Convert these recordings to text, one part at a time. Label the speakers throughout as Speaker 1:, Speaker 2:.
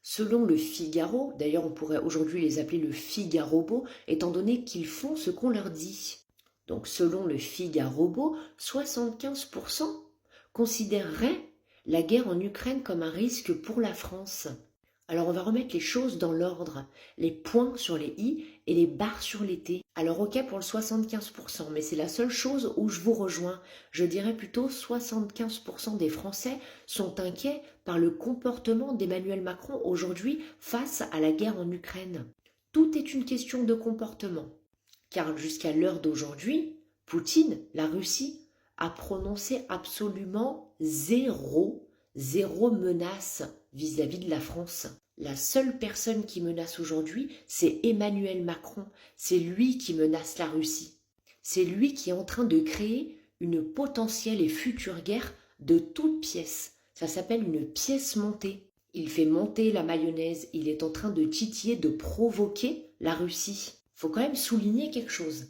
Speaker 1: Selon le Figaro, d'ailleurs on pourrait aujourd'hui les appeler le Figarobo, étant donné qu'ils font ce qu'on leur dit. Donc selon le Figarobo, 75% considéreraient la guerre en Ukraine comme un risque pour la France. Alors on va remettre les choses dans l'ordre, les points sur les i et les barres sur les t. Alors ok pour le 75%, mais c'est la seule chose où je vous rejoins. Je dirais plutôt 75% des Français sont inquiets par le comportement d'Emmanuel Macron aujourd'hui face à la guerre en Ukraine. Tout est une question de comportement. Car jusqu'à l'heure d'aujourd'hui, Poutine, la Russie, a prononcé absolument zéro menace vis-à-vis de la France. La seule personne qui menace aujourd'hui, c'est Emmanuel Macron. C'est lui qui menace la Russie. C'est lui qui est en train de créer une potentielle et future guerre de toutes pièces. Ça s'appelle une pièce montée. Il fait monter la mayonnaise, il est en train de titiller, de provoquer la Russie. Faut quand même souligner quelque chose.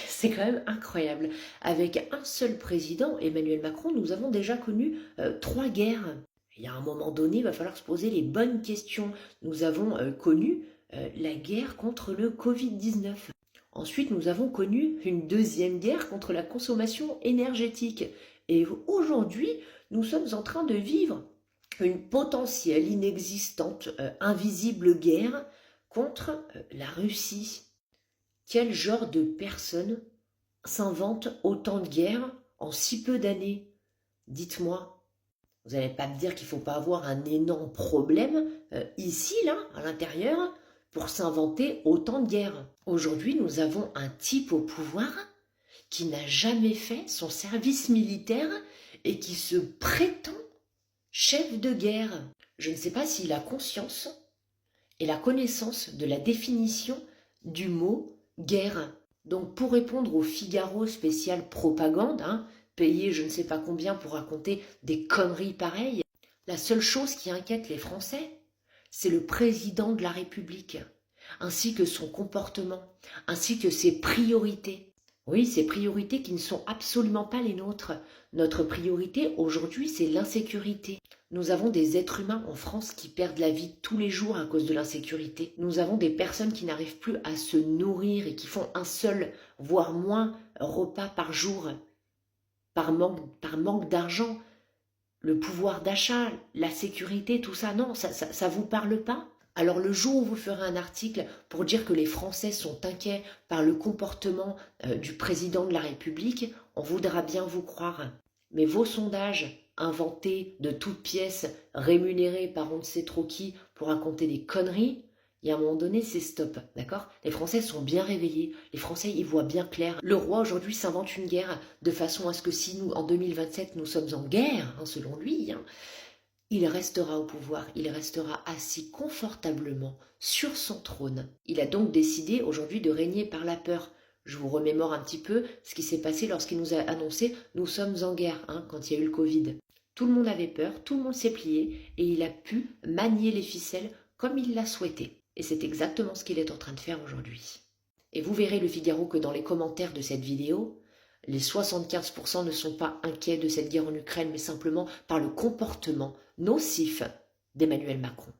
Speaker 1: C'est quand même incroyable. Avec un seul président, Emmanuel Macron, nous avons déjà connu 3 guerres. Il y a un moment donné, il va falloir se poser les bonnes questions. Nous avons connu la guerre contre le Covid-19. Ensuite, nous avons connu une deuxième guerre contre la consommation énergétique. Et aujourd'hui, nous sommes en train de vivre une potentielle, inexistante, invisible guerre contre la Russie. Quel genre de personne s'invente autant de guerres en si peu d'années? Dites-moi. Vous n'allez pas me dire qu'il ne faut pas avoir un énorme problème ici, là, à l'intérieur, pour s'inventer autant de guerres. Aujourd'hui, nous avons un type au pouvoir qui n'a jamais fait son service militaire et qui se prétend chef de guerre. Je ne sais pas s'il a conscience et la connaissance de la définition du mot guerre. Donc pour répondre au Figaro spécial propagande, payé je ne sais pas combien pour raconter des conneries pareilles, la seule chose qui inquiète les Français, c'est le président de la République, ainsi que son comportement, ainsi que ses priorités. Oui, ces priorités qui ne sont absolument pas les nôtres. Notre priorité aujourd'hui, c'est l'insécurité. Nous avons des êtres humains en France qui perdent la vie tous les jours à cause de l'insécurité. Nous avons des personnes qui n'arrivent plus à se nourrir et qui font un seul, voire moins, repas par jour, par manque d'argent. Le pouvoir d'achat, la sécurité, tout ça, non, ça vous parle pas? Alors le jour où vous ferez un article pour dire que les Français sont inquiets par le comportement du président de la République, on voudra bien vous croire. Mais vos sondages inventés de toutes pièces, rémunérés par on ne sait trop qui pour raconter des conneries, il y a un moment donné, c'est stop, d'accord? Les Français sont bien réveillés, les Français y voient bien clair. Le roi aujourd'hui s'invente une guerre de façon à ce que si nous, en 2027, nous sommes en guerre, selon lui, il restera au pouvoir, il restera assis confortablement sur son trône. Il a donc décidé aujourd'hui de régner par la peur. Je vous remémore un petit peu ce qui s'est passé lorsqu'il nous a annoncé « nous sommes en guerre quand il y a eu le Covid ». Tout le monde avait peur, tout le monde s'est plié et il a pu manier les ficelles comme il l'a souhaité. Et c'est exactement ce qu'il est en train de faire aujourd'hui. Et vous verrez le Figaro que dans les commentaires de cette vidéo, les 75% ne sont pas inquiets de cette guerre en Ukraine, mais simplement par le comportement nocif d'Emmanuel Macron.